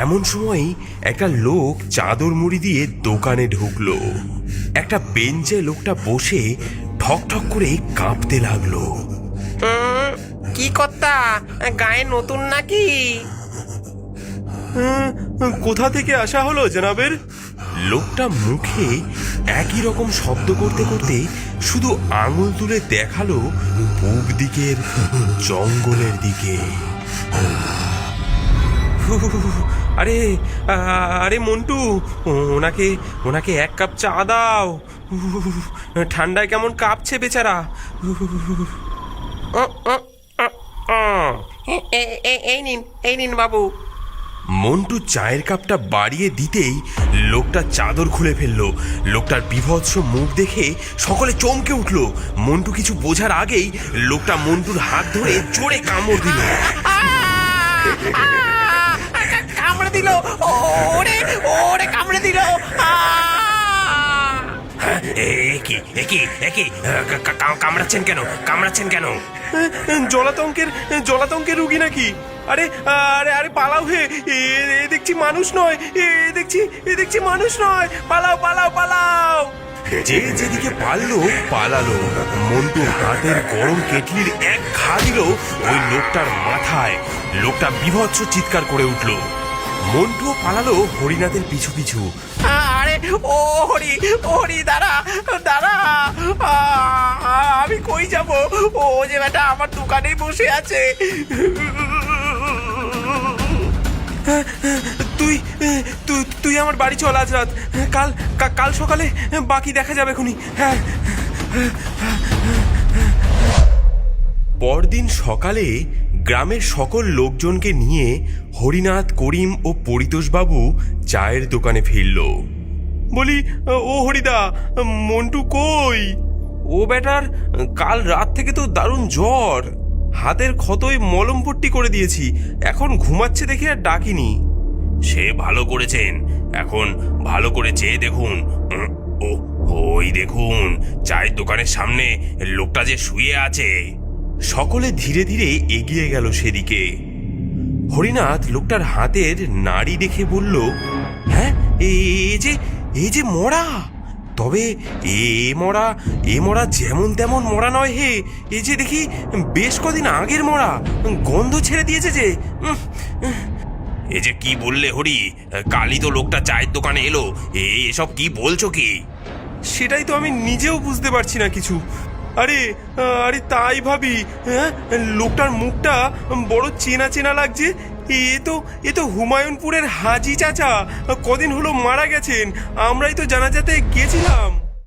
এমন সময়ই একটা লোক চাদর মুড়ি দিয়ে দোকানে ঢুকলো। একটা বেঞ্চে লোকটা বসে ঠক ঠক করে কাঁপতে লাগলো। কি কর্তা, গায়ে নতুন নাকি? কোথা থেকে আসা হলো জনাবের? লোকটা মুখে একই রকম শব্দ করতে করতে শুধু আঙুল তুলে দেখালো পূব দিকের জঙ্গলের দিকে। আরে আরে মন্টু, ওনাকে ওনাকে এক কাপ চা দাও। ঠান্ডায় কেমন কাঁপছে বেচারা। এই নিন বাবু। মন্টু চায়ের কাপটা বাড়িয়ে দিতেই লোকটা চাদর খুলে ফেললো। লোকটার বিভৎস মুখ দেখে সকলে চমকে উঠল। মন্টু কিছু বোঝার আগেই লোকটা মন্টুর হাত ধরে জোরে কামড় দিল। কামড়ে দিল, ওরে ওরে কামড়ে দিল। কামড়াচ্ছেন কেন? কামড়াচ্ছেন কেন? জলাতঙ্কের রুগী নাকি? আরে আরে আরে পালাও হে, এ দেখছি মানুষ নয়, এ দেখছি মানুষ নয়। পালাও পালাও পালাও। যে যেদিকে পালালো। মন্টু হাতের গরম কেটলির এক ঘা দিল ওই লোকটার মাথায়। লোকটা বিভৎস চিৎকার করে উঠল। মন্টুও পালালো হরিনাথের পিছু পিছু। আরে ও হরি দাঁড়া দাঁড়া, আমি কই যাব? ও যে বেটা আমার দোকানেই বসে আছে। তুই আমার বাড়ি চল আজ রাত। কাল সকালে বাকি দেখা যাবে খুনি। হ্যাঁ। পরদিন সকালে গ্রামের সকল লোকজনকে নিয়ে হরিনাথ, করিম ও পরিতোষবাবু চায়ের দোকানে ফিরল। বলি, ও হরিদা, মন্টু কই? ও বেটার কাল রাত থেকে তো দারুণ জ্বর। হাতের ক্ষতই মলম পট্টি করে দিয়েছি, এখন ঘুমাচ্ছে দেখে আর ডাকিনি। সে ভালো করেছেন, এখন ভালো করে চেয়ে দেখুন। ওই দেখুন চায়ের দোকানের সামনে লোকটা যে শুয়ে আছে। সকলে ধীরে ধীরে এগিয়ে গেল সেদিকে। হরিনাথ লোকটার হাতের নাড়ি দেখে বলল, হ্যাঁ, এ যে মরা। তবে এ মরা যেমন তেমন মরা নয় হে। এ যে দেখি বেশ কদিন আগের মরা, গন্ধ ছেড়ে দিয়েছে যে। এ যে কি বললে হরি? কালই তো লোকটা চায়ের দোকানে এলো। এসব কি বলছো কি? সেটাই তো আমি নিজেও বুঝতে পারছি না কিছু। আরে আরে তাই ভাবি, হ্যাঁ, লোকটার মুখটা বড় চেনা চেনা লাগছে। এ তো হুমায়ুনপুরের হাজি চাচা, কদিন হলো মারা গেছেন। আমরাই তো জানাজাতে গেছিলাম।